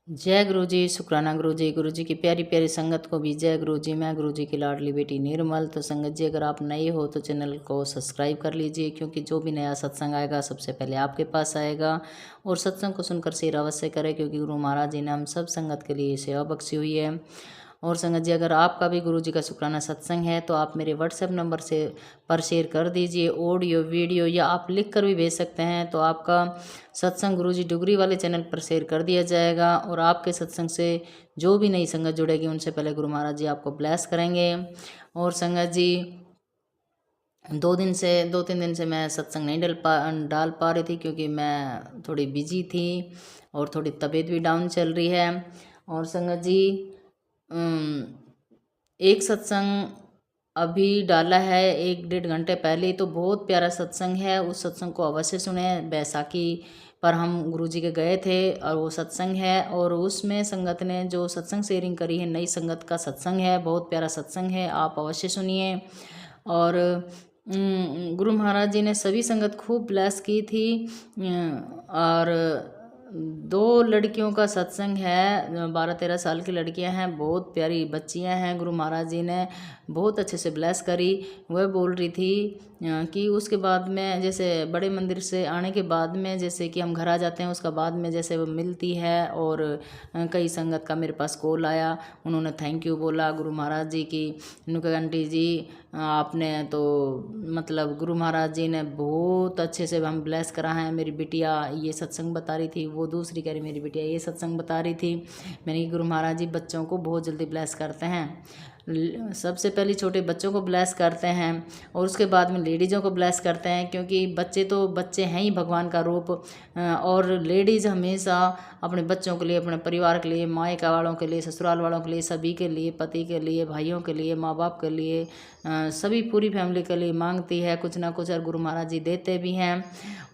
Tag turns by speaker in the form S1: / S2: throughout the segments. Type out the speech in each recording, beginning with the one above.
S1: जय गुरु जी, शुक्राना गुरु जी की प्यारी प्यारी संगत को भी जय गुरु जी। मैं गुरु जी की लाडली बेटी निर्मल। तो संगत जी, अगर आप नए हो तो चैनल को सब्सक्राइब कर लीजिए, क्योंकि जो भी नया सत्संग आएगा सबसे पहले आपके पास आएगा। और सत्संग को सुनकर शेयर अवश्य करें, क्योंकि गुरु महाराज जी ने हम सब संगत के लिए सेवा बख्शी हुई है। और संगत जी, अगर आपका भी गुरु जी का शुक्राना सत्संग है तो आप मेरे व्हाट्सएप नंबर से पर शेयर कर दीजिए, ऑडियो वीडियो, या आप लिख कर भी भेज सकते हैं। तो आपका सत्संग गुरु जी डुगरी वाले चैनल पर शेयर कर दिया जाएगा। और आपके सत्संग से जो भी नई संगत जुड़ेगी उनसे पहले गुरु महाराज जी आपको ब्लेस करेंगे। और संगत जी, 2 3 दिन से मैं सत्संग नहीं डाल पा रही थी, क्योंकि मैं थोड़ी बिजी थी और थोड़ी तबीयत भी डाउन चल रही है। और संगत जी, एक सत्संग अभी डाला है 1 1.5 घंटे पहले ही, तो बहुत प्यारा सत्संग है। उस सत्संग को अवश्य सुने। बैसाखी पर हम गुरुजी के गए थे और वो सत्संग है, और उसमें संगत ने जो सत्संग शेयरिंग करी है, नई संगत का सत्संग है, बहुत प्यारा सत्संग है, आप अवश्य सुनिए। और गुरु महाराज जी ने सभी संगत खूब ब्लेस की थी। और 2 लड़कियों का सत्संग है, 12 13 साल की लड़कियां हैं, बहुत प्यारी बच्चियां हैं। गुरु महाराज जी ने बहुत अच्छे से ब्लेस करी। वह बोल रही थी कि उसके बाद में, जैसे बड़े मंदिर से आने के बाद में, जैसे कि हम घर आ जाते हैं, उसका बाद में जैसे वो मिलती है। और कई संगत का मेरे पास कॉल आया, उन्होंने थैंक यू बोला गुरु महाराज जी की। नुका आंटी जी, आपने तो मतलब गुरु महाराज जी ने बहुत अच्छे से हम ब्लेस करा है। मेरी बिटिया ये सत्संग बता रही थी, वो दूसरी कह रही मेरी बिटिया ये सत्संग बता रही थी। मैंने गुरु महाराज जी बच्चों को बहुत जल्दी ब्लेस करते हैं। सबसे पहले छोटे बच्चों को ब्लेस करते हैं, और उसके बाद में लेडीज़ों को ब्लेस करते हैं, क्योंकि बच्चे तो बच्चे हैं ही भगवान का रूप। और लेडीज़ हमेशा अपने बच्चों के लिए, अपने परिवार के लिए, मायका वालों के लिए, ससुराल वालों के लिए, सभी के लिए, पति के लिए, भाइयों के लिए, माँ बाप के लिए, सभी पूरी फैमिली के लिए मांगती है कुछ ना कुछ, और गुरु महाराज जी देते भी हैं।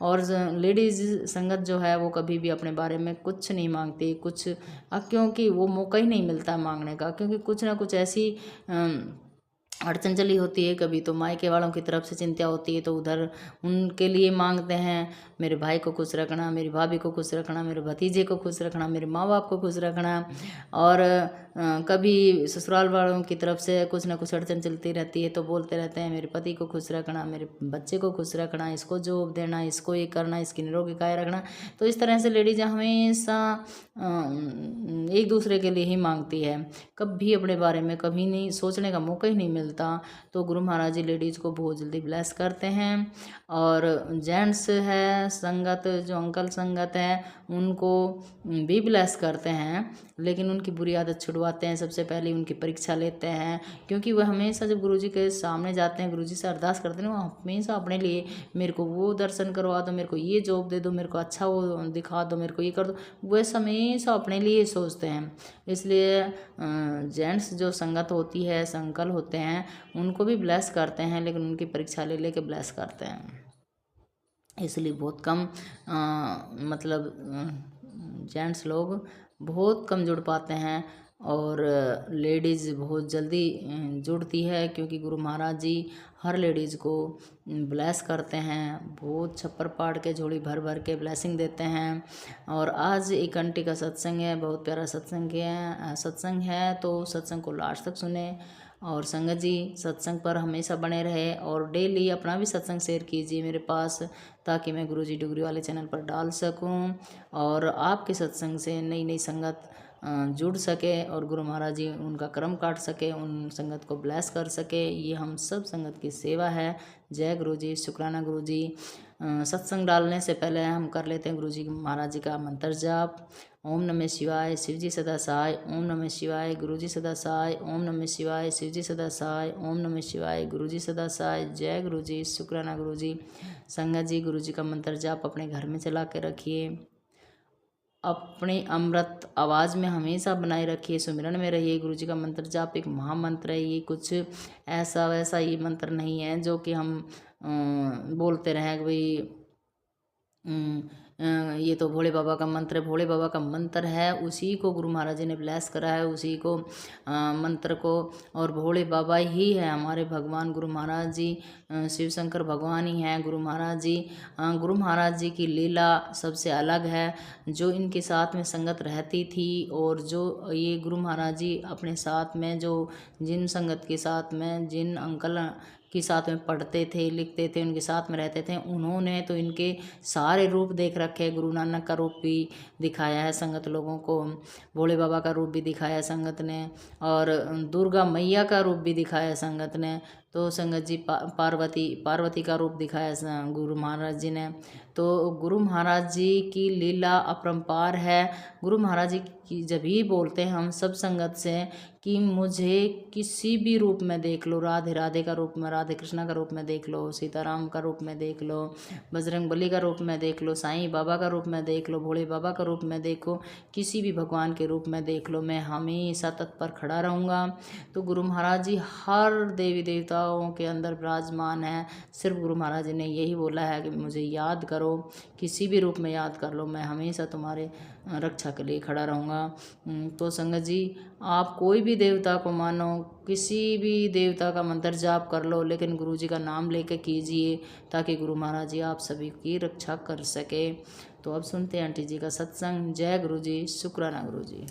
S1: और लेडीज़ संगत जो है वो कभी भी अपने बारे में कुछ नहीं मांगती, कुछ क्योंकि वो मौका ही नहीं मिलता मांगने का, क्योंकि कुछ ना कुछ ऐसी अड़चन चली होती है। कभी तो मायके वालों की तरफ से चिंता होती है, तो उधर उनके लिए मांगते हैं, मेरे भाई को खुश रखना, मेरी भाभी को खुश रखना, मेरे भतीजे को खुश रखना, मेरे माँ बाप को खुश रखना। और कभी ससुराल वालों की तरफ से कुछ ना कुछ अड़चन चलती रहती है, तो बोलते रहते हैं मेरे पति को खुश रखना, मेरे बच्चे को खुश रखना, इसको जॉब देना, इसको ये करना, इसकी निरोगी काया रखना। तो इस तरह से लेडीज हमेशा एक दूसरे के लिए ही मांगती है, कभी अपने बारे में कभी नहीं सोचने का मौका ही नहीं मिलता। तो गुरु महाराज जी लेडीज़ को बहुत जल्दी ब्लेस करते हैं। और जेंट्स है संगत, जो अंकल संगत है, उनको भी ब्लेस करते हैं, लेकिन उनकी बुरी आदत छुड़वाते हैं। सबसे पहले उनकी परीक्षा लेते हैं, क्योंकि वह हमेशा जब गुरुजी के सामने जाते हैं, गुरुजी से अरदास करते हैं, वो हमेशा अपने लिए, मेरे को वो दर्शन करवा दो, मेरे को ये जॉब दे दो, मेरे को अच्छा वो दिखा दो, मेरे को ये कर दो, वह हमेशा अपने लिए सोचते हैं। इसलिए जेंट्स जो संगत होती है, संकल होते हैं, उनको भी ब्लेस करते हैं, लेकिन उनकी परीक्षा ले लेके ब्लेस करते हैं। इसलिए बहुत कम मतलब जेंट्स लोग बहुत कम जुड़ पाते हैं, और लेडीज़ बहुत जल्दी जुड़ती है, क्योंकि गुरु महाराज जी हर लेडीज़ को ब्लेस करते हैं, बहुत छप्पर पाड़ के झोली भर भर के ब्लेसिंग देते हैं। और आज एक आंटी का सत्संग है, बहुत प्यारा सत्संग है, तो सत्संग को लास्ट तक सुने। और संगत जी सत्संग पर हमेशा बने रहे, और डेली अपना भी सत्संग शेयर कीजिए मेरे पास, ताकि मैं गुरुजी डुगरी वाले चैनल पर डाल सकूं, और आपके सत्संग से नई नई संगत जुड़ सके, और गुरु महाराज जी उनका कर्म काट सके, उन संगत को ब्लेस कर सके। ये हम सब संगत की सेवा है। जय गुरु जी, शुक्राना गुरु जी। सत्संग डालने से पहले हम कर लेते हैं गुरु जी महाराज जी का मंत्र जाप। ओम नमः शिवाय, शिवजी सदा सहाय। ओम नमः शिवाय, गुरुजी सदा सहाय। ओम नमः शिवाय, शिवजी सदा सहाय। ओम नमः शिवाय, गुरुजी सदा सहाय। जय गुरु जी, शुक्राना गुरु जी। संगत जी, गुरु जी का मंत्र जाप अपने घर में चला के रखिए, अपनी अमृत आवाज़ में हमेशा बनाए रखिए, सुमिरन में रहिए। गुरु जी का मंत्र जाप एक महामंत्र है, ये कुछ ऐसा वैसा ये मंत्र नहीं है जो कि हम बोलते रहें कि भाई ये तो भोले बाबा का मंत्र है, भोले बाबा का मंत्र है, उसी को गुरु महाराज जी ने ब्लेस करा है, उसी को मंत्र को। और भोले बाबा ही है हमारे भगवान गुरु महाराज जी, शिव शंकर भगवान ही हैं गुरु महाराज जी। गुरु महाराज जी की लीला सबसे अलग है, जो इनके साथ में संगत रहती थी, और जो ये गुरु महाराज जी अपने साथ में जो जिन संगत के साथ में जिन अंकल के साथ में पढ़ते थे लिखते थे, उनके साथ में रहते थे, उन्होंने तो इनके सारे रूप देख रखे। गुरु नानक का रूप भी दिखाया है संगत लोगों को, भोले बाबा का रूप भी दिखाया है संगत ने, और दुर्गा मैया का रूप भी दिखाया है संगत ने। तो संगत जी पार्वती का रूप दिखाया गुरु महाराज जी ने। तो गुरु महाराज जी की लीला अपरंपार है। गुरु महाराज जी की जब ही बोलते हैं हम सब संगत से कि मुझे किसी भी रूप में देख लो, राधे राधे का रूप में, राधे कृष्णा का रूप में देख लो, सीताराम का रूप में देख लो, बजरंग बली का रूप में देख लो, साईं बाबा का रूप में देख लो, भोले बाबा का रूप में देखो, किसी भी भगवान के रूप में देख लो, मैं हमेशा तत्पर खड़ा रहूँगा। तो गुरु महाराज जी हर देवी देवताओं के अंदर विराजमान है। सिर्फ गुरु महाराज जी ने यही बोला है कि मुझे याद करो, किसी भी रूप में याद कर लो, मैं हमेशा तुम्हारे रक्षा के लिए खड़ा रहूँगा। तो संगत जी, आप कोई भी देवता को मानो, किसी भी देवता का मंत्र जाप कर लो, लेकिन गुरु जी का नाम लेके कीजिए, ताकि गुरु महाराज जी आप सभी की रक्षा कर सके। तो अब सुनते हैं आंटी जी का सत्संग। जय गुरु जी, शुक्राना गुरु जी।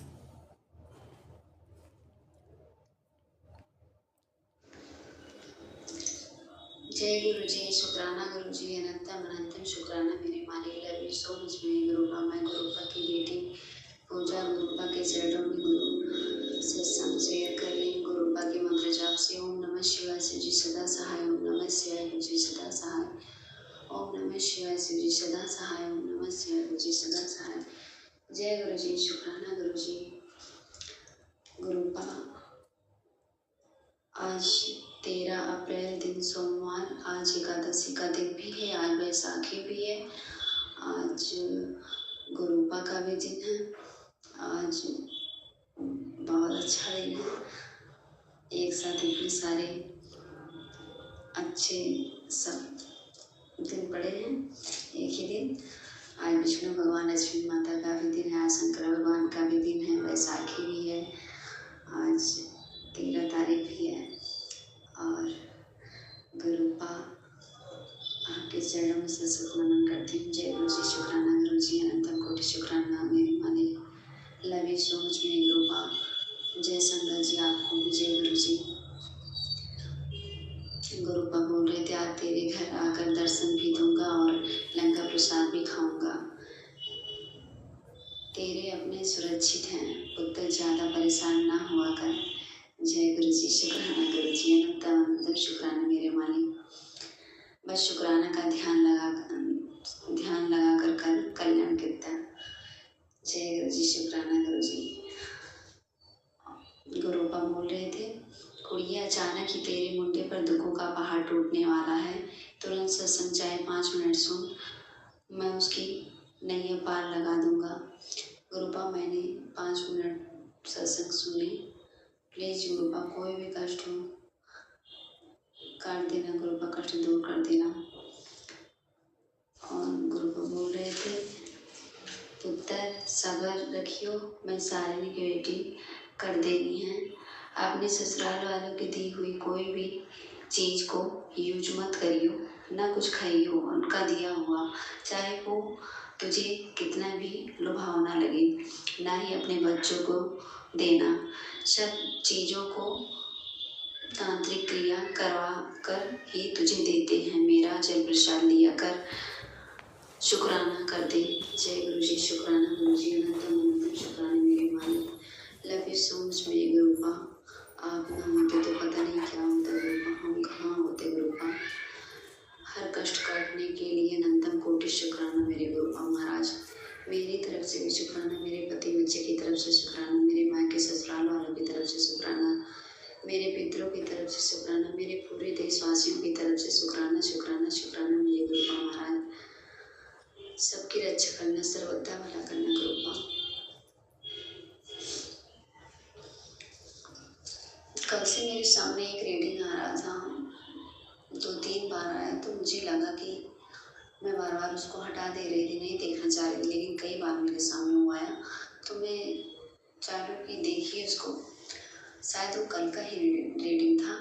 S2: जय गुरु जी, शुक्राना गुरु जी, अनंतम अनंतम शुक्राना मेरे मालिक। लव यू सो मच मेरे गुरुपा। मैं गुरुपा की बेटी पूजा गुरुपा के चरणों में गुरु सत्संग शेयर कर रही हूँ। गुरुपा के मंत्र जाप से ओम नमः शिवाय शिव जी सदा सहाय, ओम नमः शिवाय गुरु जी सदा सहाय, ओम नमः शिवाय शिव जी सदा सहाय, ओम नमः शिवाय गुरु जी सदा सहाय। जय गुरु जी, शुक्राना गुरु जी। गुरुपा आज 13 अप्रैल दिन सोमवार, आज एकादशी का दिन भी है, आज बैसाखी भी है, आज गुरुपा का भी दिन है। आज बहुत अच्छा दिन है, एक साथ इतने सारे अच्छे सब दिन पड़े हैं एक ही दिन। आज विष्णु भगवान लक्ष्मी माता का भी दिन है, आज शंकर भगवान का भी दिन है, बैसाखी भी है, आज 13 तारीख भी है। और गुरुपा आपके चरणों में सत नमन करती हूँ। जय गुरु जी, शुक्राना गुरु जी, अनंतम कोटि शुक्राना मेरे मालिक। लव यू सो मच मेरे गुरुपा। जय संगत जी, आपको भी जय गुरु जी। गुरुपा बोल रहे थे आज तेरे घर आकर दर्शन भी दूंगा और लंका प्रसाद भी खाऊंगा। तेरे अपने सुरक्षित हैं, पुत्र ज्यादा परेशान ना हुआ कर। जय गुरु जी, शुक्राना गुरु जी, अनंतम अनंतम शुक्राना मेरे मालिक। बस शुक्राना का ध्यान लगा कर कल्याण करता। जय गुरु जी, शुक्राना गुरु जी। गुरुपा बोल रहे थे, कुड़िया अचानक ही तेरे मुंडे पर दुखों का पहाड़ टूटने वाला है, तुरंत सत्संग चाहे 5 मिनट सुन, मैं उसकी नैया पार लगा दूंगा। गुरुपा मैंने 5 मिनट सत्संग सुने, प्लीज गुरुपा कोई भी कष्ट हो काट देना, गुरुपा कष्ट दूर कर देना। और गुरुपा बोल रहे थे, पुत्र सबर रखियो, मैं सारिणी की बेटी कर देनी है। अपने ससुराल वालों की दी हुई कोई भी चीज को यूज मत करियो, ना कुछ खाइयो उनका दिया हुआ, चाहे वो तुझे कितना भी लुभावना लगे, ना ही अपने बच्चों को देना। सब चीज़ों को तांत्रिक क्रिया करवा कर ही तुझे देते हैं, मेरा जल प्रसाद लिया कर, शुक्राना कर दे। जय गुरु जी, शुक्राना गुरु जी, अनंतम अनंतम शुक्राना मेरे मालिक। लव यू सो मच मेरे गुरुपा। आप ना होते तो पता नहीं क्या होता गुरुपा, हम कहाँ होते गुरुपा। हर कष्ट काटने के लिए अनंतम कोटि शुक्राना मेरे गुरुपा महाराज। मेरी तरफ से भी शुक्राना, मेरे पति बच्चे की तरफ से शुक्राना, मेरे माँ के ससुराल वालों की तरफ से शुक्राना, मेरे पितरों की तरफ से शुक्राना, मेरे पूरे देशवासियों की तरफ से शुक्राना शुक्राना शुक्राना मेरे गुरुपा महाराज। सबकी रक्षा करना, सर्वदा भला करना गुरुपा। कल से मेरे सामने एक रीडिंग आ रहा था, 2-3 बार आया, तो मुझे लगा कि मैं बार बार बार उसको हटा दे रही थी, नहीं देखना चाह रही थी, लेकिन कई बार मेरे सामने वो आया तो मैं चालू की, देखी उसको। शायद वो कल का ही रीडिंग था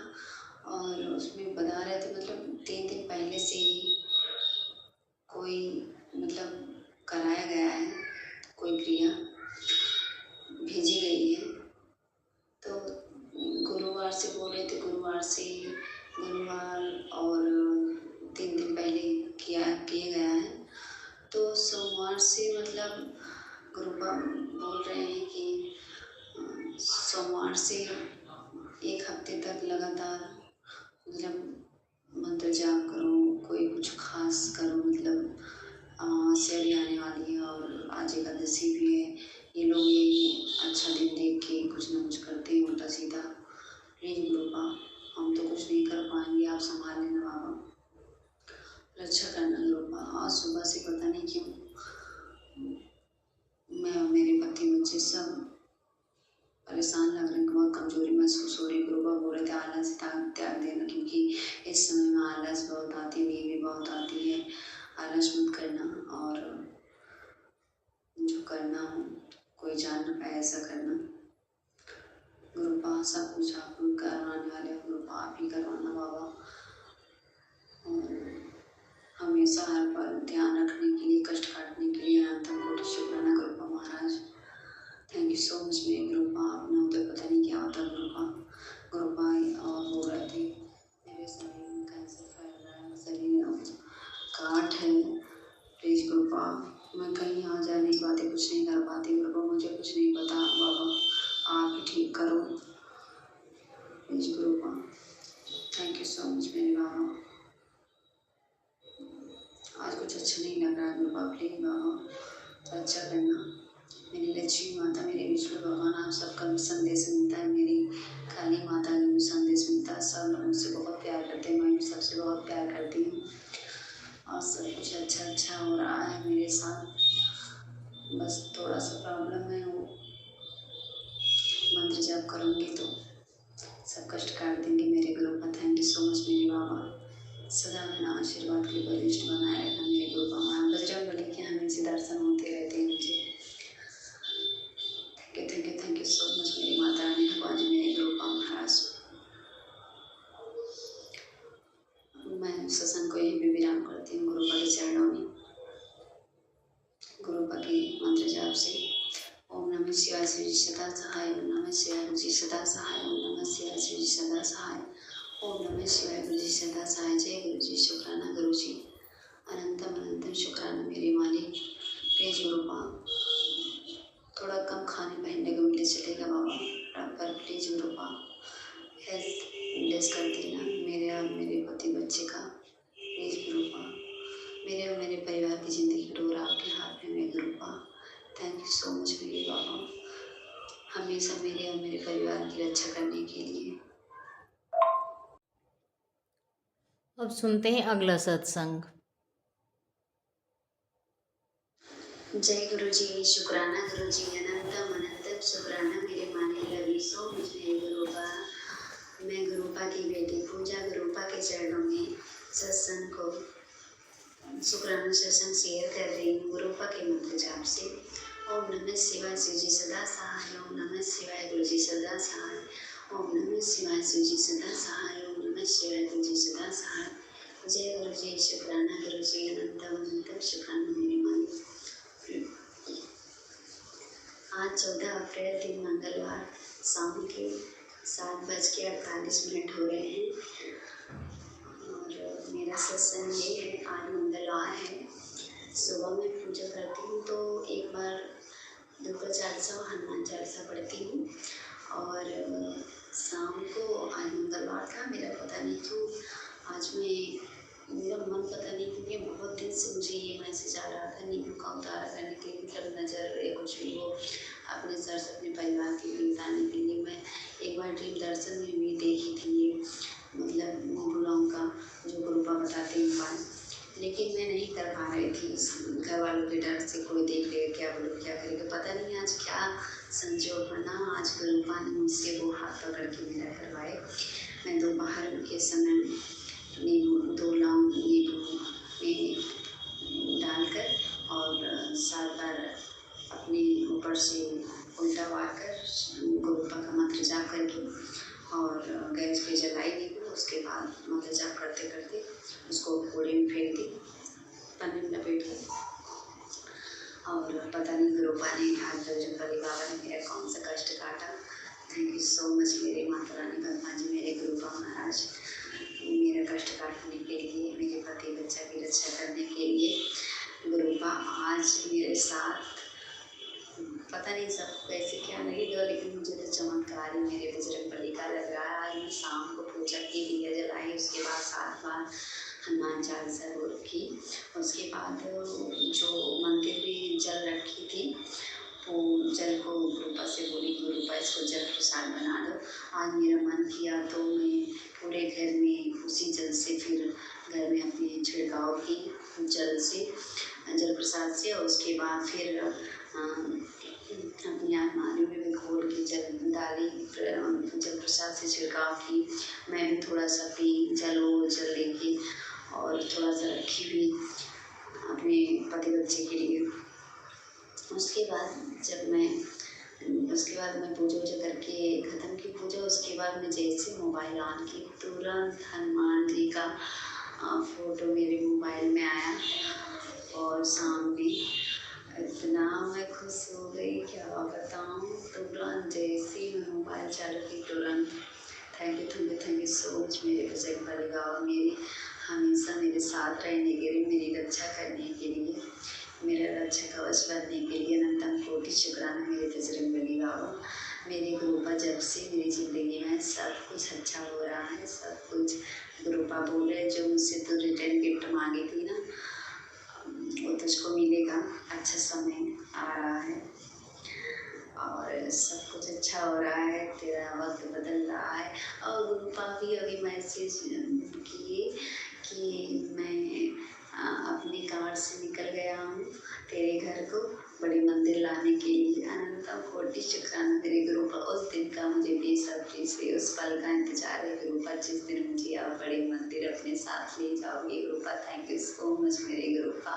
S2: और उसमें बता रहे थे मतलब 3 दिन पहले से ही कोई मतलब कराया गया है, कोई क्रिया भेजी गई है। तो गुरुवार से बोल रहे थे, गुरुवार और 3 दिन पहले किया गया है। तो सोमवार से मतलब गुरुबा बोल रहे हैं कि सोमवार से 1 हफ्ते तक लगातार मतलब मंत्र जाप करो, कोई कुछ खास करो, मतलब शैली आने वाली है और आज एकादशी भी है। ये लोग यही अच्छा दिन देख के कुछ ना कुछ करते हैं उल्टा सीधा। प्लीज गुरुबा, हम तो कुछ नहीं कर पाएंगे, आप संभाल लेना बाबा, रक्षा करना गुरुबा। आज सुबह से पता नहीं क्यों मैं और मेरे पति बच्चे सब परेशान लग रहे हैं, बहुत कमजोरी महसूस हो रही है। गुरुबा बोल रहे थे आलस त्याग देना, क्योंकि इस समय में आलस बहुत आती है, नींद भी बहुत आती है। आलस मत करना और जो करना हो, कोई जान न पाए ऐसा करना। गुरुबा सब कुछ आप करवाने वाले हो, गुरुबा आप ही करवाना बाबा। और हमेशा हर पल ध्यान रखने के लिए, कष्ट काटने के लिए अनंतम कोटि शुक्राना गुरुबा महाराज। थैंक यू सो मच मेरे गुरुबा। आप ना होते पता नहीं क्या होता गुरुबा। और बोल रहे थे मेरे शरीर में कैंसर फैल रहा है, शरीर में गांठ है। प्लीज गुरुबा, मैं कहीं आ जा नहीं पाती, कुछ नहीं कर पाती गुरुबा, मुझे कुछ नहीं पता बाबा, आप ही ठीक करो प्लीज गुरुबा। थैंक यू सो मच मेरे बाबा। आज कुछ अच्छा नहीं लग रहा है गुरुबा, प्लीज बाबा अच्छा करना। मेरी लक्ष्मी माता, मेरे विष्णु भगवान, आप सबका भी संदेश मिलता है, मेरी काली माता का भी संदेश मिलता है। सब लोग मुझसे बहुत प्यार करते हैं, मैं भी सबसे बहुत प्यार करती हूँ और सब कुछ अच्छा हो रहा है मेरे साथ। बस थोड़ा सा प्रॉब्लम है, वो मंत्र जप करूँगी तो सब कष्ट काट देंगे मेरे गुरुबा। थैंक यू सो मच मेरे बाबा। सदा मेरा आशीर्वाद के बलिष्ठ बनाए रखना मेरे गुरुबा महाराज। बजरंगबली के हमेशा दर्शन होते रहते हैं मुझे। थैंक यू सो मच मेरी माता रानी भगवान जी, मेरे गुरुबा महाराज। मैं सत्संग को यही भी विराम करती हूँ गुरुबा के चरणों में, गुरुबा के मंत्र जाप से। ओम नमः शिवाय, शिव जी सदा सहाय। ओम नमः शिवाय, गुरु जी सदा सहाय। ओम नमः शिवाय, शिव जी सदा सहाय। ओम नमः शिवाय, गुरु जी सदा सहाय। जय गुरु जी, शुक्राना गुरु जी, अनंतम शुक्राना मेरे मालिक। प्लीज गुरुबा, थोड़ा कम खाने पहनने को मिले चलेगा बाबा, पर प्लीज गुरुबा हेल्थ ब्लेस कर देना मेरे और मेरे पति बच्चे का। प्लीज गुरुबा, मेरे और मेरे परिवार की ज़िंदगी की डोर आपके हाथ में मेरे गुरुबा। थैंक यू सो मच मेरे बाबा, हमेशा मेरे और मेरे परिवार की रक्षा करने के लिए।
S1: अब सुनते हैं अगला सत्संग।
S2: जय गुरु जी, शुक्राना गुरु जी, अनंतम शुक्राना मेरे माने। लव यू सो मच मेरे गुरुबा। मैं गुरुबा की बेटी पूजा गुरुबा के चरणों में सत्संग को शुक्राना सत्संग शेयर कर रही हूँ गुरुबा के मंत्र जाप से। ओम नमः शिवाय, शिव जी सदा सहाय। ओम नमः शिवाय, गुरु जी सदा सहाय। ओम नमः शिवाय, शिव जी सदा सहाय। ओम नमः शिवाय, गुरु जी सदा सहाय। जय गुरु जी, शुक्राना गुरु जी, अनंतम शुक्राना मेरे मालिक। आज 14 अप्रैल दिन मंगलवार शाम के 7:48 हो रहे हैं और मेरा सत्संग ये है। आज मंगलवार है, सुबह में पूजा करती हूँ तो एक बार दुर्गा चालीसा और हनुमान चालीसा पढ़ती हूँ और शाम को, आज मंगलवार था, मेरा पता नहीं क्यों आज मेरा मन पता नहीं क्योंकि बहुत दिन से मुझे ये मैसेज आ रहा था नींबू का उतारा करने के लिए, मतलब नज़र या कुछ भी हो अपने सर से अपने परिवार के लिए उतारने के लिए। मैं एक बार ड्रीम दर्शन में भी देखी थी ये, मतलब नींबू लौंग का जो गुरुबा बताते हैं उपाय, लेकिन मैं नहीं कर पा रही थी घर वालों के डर से, कोई देख लेगा क्या, बोलो क्या करेगा, पता नहीं आज क्या संजोग बना। आज गुरुबा ने मुझसे वो हाथ पकड़ के मेरा करवाए। मैं दोपहर के समय नींबू 2 लौंग नींबू में डालकर और 7 बार अपने ऊपर से उल्टा वार कर गुरुपा का मंत्र जाप करके और गैस पे जलाई दी को। उसके बाद मंत्र जाप करते करते उसको घोड़े में फेंक दी पन्नी में लपेट के। और पता नहीं गुरुपा ने आज बजरंगबली बाबा ने मेरा कौन सा कष्ट काटा। थैंक यू सो मच मेरे माता रानी ब्रह्मा जी, मेरे गुरुपा महाराज, मेरा कष्ट काटने के लिए, मेरे पति बच्चा की रक्षा करने के लिए। गुरुपा आज मेरे साथ, पता नहीं सबको कैसे क्या लगेगा, लेकिन मुझे तो चमत्कार ही मेरे बजरंगबली का लग रहा है। आज मैं शाम को पूजा की, दिया जलाई, उसके बाद 7 बार हनुमान चालीसा की। उसके बाद जो मंदिर में जल रखी थी वो जल को गुरुपा से बोली, गुरुपा इसको जल प्रसाद बना दो। आज मेरा मन किया तो मैं पूरे घर में उसी जल से फिर घर में अपने छिड़काव की जल से, जल प्रसाद से। और उसके बाद फिर अपनी अलमारी में भी घोल के जल डाली, जल प्रसाद से छिड़काव की। मैं भी थोड़ा सा पी जल लेके और थोड़ा सा रखी भी अपने पति बच्चे के लिए। उसके बाद मैं पूजा करके ख़त्म की पूजा। उसके बाद मैं जैसे मोबाइल ऑन की, तुरंत हनुमान जी का फ़ोटो मेरे मोबाइल में आया और सामने इतना मैं खुश हो गई क्या बताऊँ। तुरंत जैसे ही मैं मोबाइल चालू की तुरंत थैंक यू सो मच मेरे बजरंगबली बाबा, मेरी हमेशा मेरे साथ रहने के लिए, मेरी रक्षा करने के लिए, मेरा रक्षा कवच बनने के लिए अनंतम कोटि शुक्राना मेरे बजरंगबली बाबा। मेरे गुरुपा जब से मेरी ज़िंदगी में सब कुछ अच्छा हो रहा है, सब कुछ गुरुपा बोल रहे जो मुझसे तू रिटर्न गिफ्ट मांगी थी ना, वो तुझको मिलेगा। अच्छा समय आ रहा है और सब कुछ अच्छा हो रहा है, तेरा वक्त बदल रहा है। और गुरुपा भी अभी मैसेज किए कि मैं अपनी कार से निकल गया हूँ तेरे घर को बड़े मंदिर लाने के लिए। अनंतम कोटि शुक्राना मेरे गुरुपा। उस दिन का मुझे बेसब्री से उस पल का इंतजार है गुरुपा, जिस दिन मुझे आप बड़े मंदिर अपने साथ ले जाओगे गुरुपा। थैंक यू सो मच मेरे गुरुपा,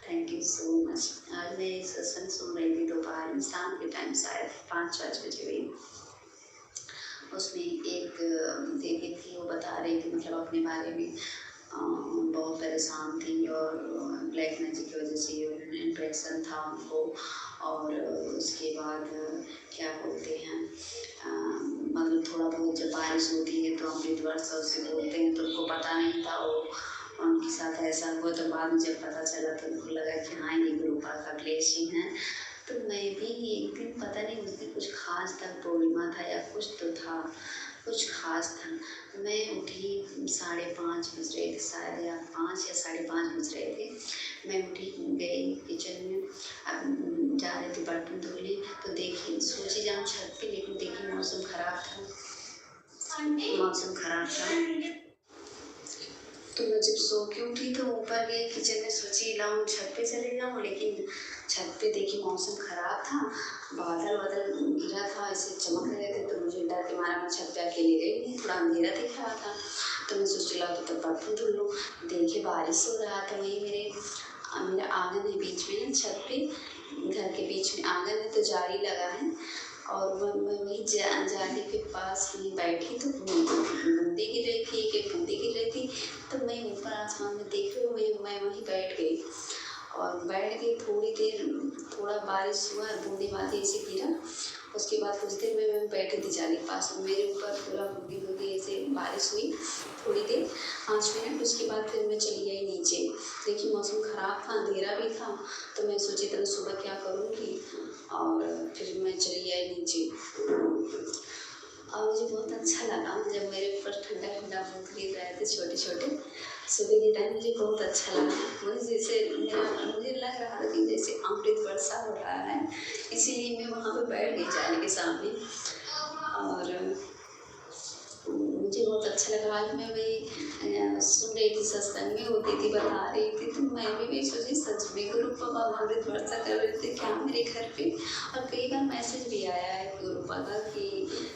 S2: थैंक यू सो मच। आज मैं सत्संग सुन रही थी दोपहर में, शाम के टाइम शायद 5-5 बजे हुई। उसमें एक देवी थी, वो बता रही थी मतलब अपने बारे में, बहुत परेशान थी और ब्लैक मैजिक की वजह से इन्फेक्शन था उनको। और उसके बाद क्या बोलते हैं, मतलब थोड़ा बहुत जब बारिश होती है तो अमृत वर्षा उसे बोलते हैं, तो उनको पता नहीं था वो उनके साथ ऐसा हुआ। तो बाद में जब पता चला तो उनको लगा कि हाँ ये गुरुपा का क्लेश ही है। तो मैं भी एक दिन, पता नहीं उस दिन कुछ खास था, पूर्णिमा था या कुछ तो था, कुछ खास था। मैं उठी 5:30 बज रहे थे शायद, या 5 या 5:30 बज रहे थे। मैं उठी, गई किचन में, अब जा रहे थे बर्तन धोने, तो देखी सोची जाऊँ छत पे, लेकिन देखी मौसम ख़राब था। तो मैं जब सो के उठी तो ऊपर गई किचन में, सोची लाऊं छत पे चले जाऊं, लेकिन छत पे देखी मौसम ख़राब था, बादल गिरा था, ऐसे चमक रहे थे। तो मुझे डर के मारा मैं छत पे अकेले गई नहीं, थोड़ा अंधेरा दिख रहा था। तो मैं सोच ला तो बर्तन धुल लूँ, देखे बारिश हो रहा था। वहीं मेरा आंगन है बीच में, छत पे घर के बीच में आंगन है, तो जाली लगा है। और मैं वही जाली के पास ही बैठी, तो बूंदी गिर रही थी, एक बूंदी गिर रही थी। तो मैं ऊपर आसमान में देख रही हूँ, मैं वहीं बैठ गई और बैठ गई थोड़ी देर। थोड़ा बारिश हुआ, बूंदी ऐसे गिरा। उसके बाद कुछ देर में मैं बैठी थी जाली के पास, मेरे ऊपर पूरा बूंदी ऐसे बारिश हुई थोड़ी देर, 5 मिनट। उसके बाद फिर मैं चली आई नीचे। देखिए मौसम ख़राब था, अंधेरा भी था, तो मैं सोची तो सुबह क्या करूँगी, और फिर मैं चली आई नीचे। और मुझे बहुत अच्छा लगा जब मेरे ऊपर ठंडा ठंडा बूंद गिर रहे थे, छोटे छोटे। सुबह के टाइम मुझे बहुत अच्छा लगा, मुझे लग रहा था कि जैसे अमृत वर्षा हो रहा है, इसीलिए मैं वहाँ पे बैठ गई जाली के सामने। और मुझे बहुत अच्छा लगा। आज मैं वही सुन रही थी, सत्संग में होती थी, बता रही थी, तो मैं भी वही सोची सच में गुरु बाबा अमृत वर्षा कर रहे थे क्या मेरे घर पे। और कई बार मैसेज भी आया है गुरु बाबा कि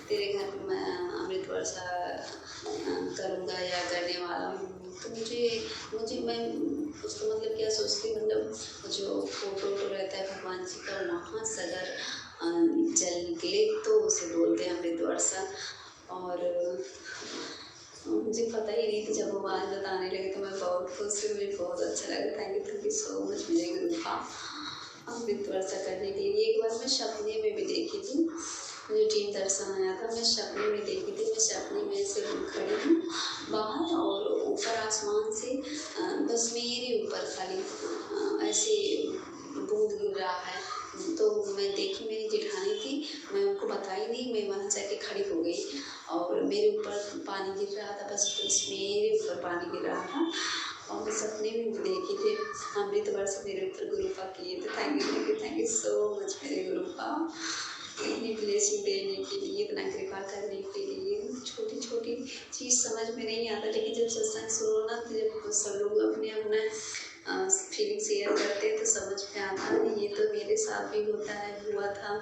S2: तेरे घर पे मैं अमृत वर्षा करूँगा या करने वाला हूँ। तो मुझे मैं उसको मतलब क्या सोचती, मतलब जो फोटो रहता है भगवान जी का, वहाँ से अगर जल निकले तो उसे बोलते हैं अमृत वर्षा। और मुझे पता ही नहीं था, जब वो बात बताने लगे तो मैं बहुत खुश हुई, मुझे बहुत अच्छा लगा। थैंक यू सो मच मेरे गुरु का अमृत वर्षा करने के लिए। एक बार मैं सपने में भी देखी थी, मुझे टीम दर्शन आया था, मैं सपने में देखी थी। मैं सपने में ऐसे खड़ी हूँ बाहर और ऊपर आसमान से बस मेरे ऊपर खाली ऐसे बूंद गिर रहा है। तो मैं देखी, मेरी जेठानी थी, मैं उनको बताई नहीं, मैं वहाँ जाके खड़ी हो गई और मेरे ऊपर पानी गिर रहा था, बस मेरे ऊपर पानी गिर रहा था। और मैं सपने में भी देखी थी अमृत वर्षा मेरे ऊपर गुरुपा किए थे। थैंक यू सो मच मेरे गुरुपा, इतनी ब्लेसिंग देने के लिए, इतना कृपा करने के लिए। छोटी छोटी चीज़ समझ में नहीं आता, लेकिन जब सत्संग सुनो ना, तो जब सब लोग अपने अपना फीलिंग शेयर करते हैं तो समझ में आता है। ये तो मेरे साथ भी होता है, हुआ था,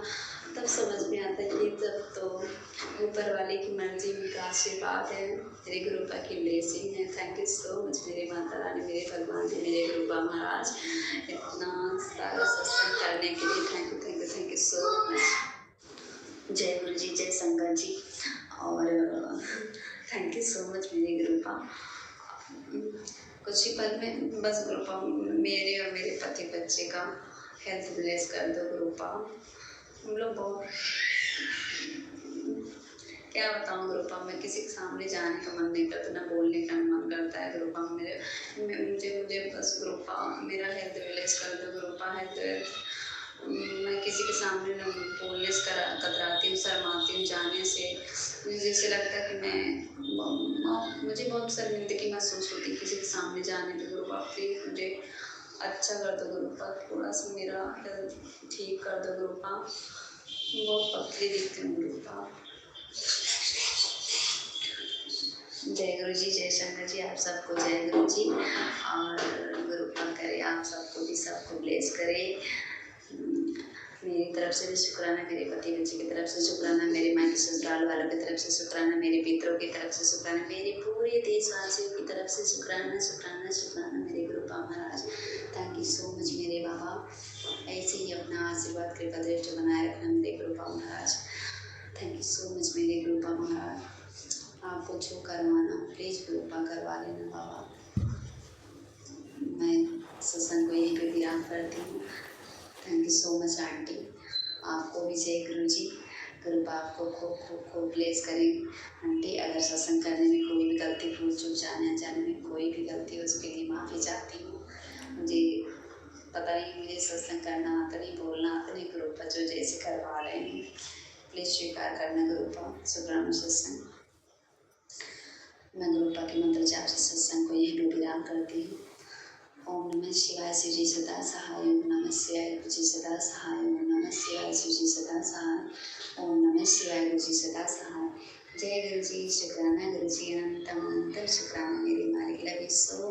S2: तब समझ में आता है। ये तब तो ऊपर वाले की मर्जी, उनका आशीर्वाद है, मेरे गुरुपा की ब्लेसिंग है। थैंक यू सो मच मेरे माता रानी, मेरे भगवान जी, मेरे गुरुपा महाराज, इतना सारा सत्संग करने के लिए। Thank you so much. जय गुरु जी, जय संगत जी। और थैंक यू सो मच मेरे गुरुपा। कुछ ही पल में बस गुरुपा मेरे और मेरे पति बच्चे का हेल्थ ब्लेस कर दो गुरुपा। हम लोग बहुत क्या बताऊँ गुरुपा, मैं किसी के सामने जाने का मन नहीं करता, ना बोलने का मन करता है गुरुपा। मुझे बस गुरुपा मेरा हेल्थ ब्लेस कर दो गुरुपा। मैं किसी के सामने न बोलने से कतराती हूँ, शर्माती हूँ जाने से। मुझे जैसे लगता है कि मुझे बहुत शर्मिंदगी महसूस होती है किसी के सामने जाने पे। गुरुपा प्लीज़ मुझे अच्छा कर दो गुरुपा, थोड़ा सा मेरा हेल्थ ठीक कर दो गुरुपा। बहुत पतली दिखती हूँ गुरुपा। जय गुरु जी, जय शंकर जी, आप सबको जय गुरु जी। और गुरुपा करे आप सबको भी, सबको ब्लेस करे। मेरी तरफ से भी शुक्राना, मेरे पति बच्चे की तरफ से शुक्राना, मेरे माँ के ससुराल वालों की तरफ से शुक्राना, मेरे पितरों की तरफ से शुक्राना, मेरे पूरे देशवासियों की तरफ से शुक्राना शुक्राना शुक्राना मेरे गुरुपा महाराज। थैंक यू सो मच मेरे बाबा, ऐसे ही अपना आशीर्वाद कृपा दृष्टि बनाए रखना मेरे गुरुपा महाराज। थैंक यू सो मच मेरे गुरुपा महाराज। आपको जो करवाना प्लीज़ गुरुपा करवा लेना बाबा। मैं सत्संग को यहीं पे विराम करती हूँ। Thank you so much aunty, आपको भी जय गुरु जी। गुरुपा आपको खूब ब्लेस करें आंटी। अगर सत्संग करने में कोई भी गलती, भूल चूक, जाने अनजाने में कोई भी गलती हो, उसके लिए माफ़ी चाहती हूँ। मुझे पता नहीं, मुझे सत्संग करना आता नहीं, बोलना आता नहीं। गुरुपा जो जैसे करवा रहे हैं प्लीज़ स्वीकार करना गुरुपा। शुक्राना सत्संग। मैं गुरुपा के मंत्र जाप से सत्संग को यहीं पे विराम करती हूँ। ओम नमः शिवाय, शिव जी सदा सहाय। ओम नमः शिवाय, गुरु जी सदा सहाय। ओम नमः शिवाय, शिव जी सदा सहाय। ओम नमः शिवाय, गुरु जी सदा सहाय। जय गुरु जी, शुक्राना गुरु जी, अनंतम अनंतम शुक्राना मेरे मालिक। Love you so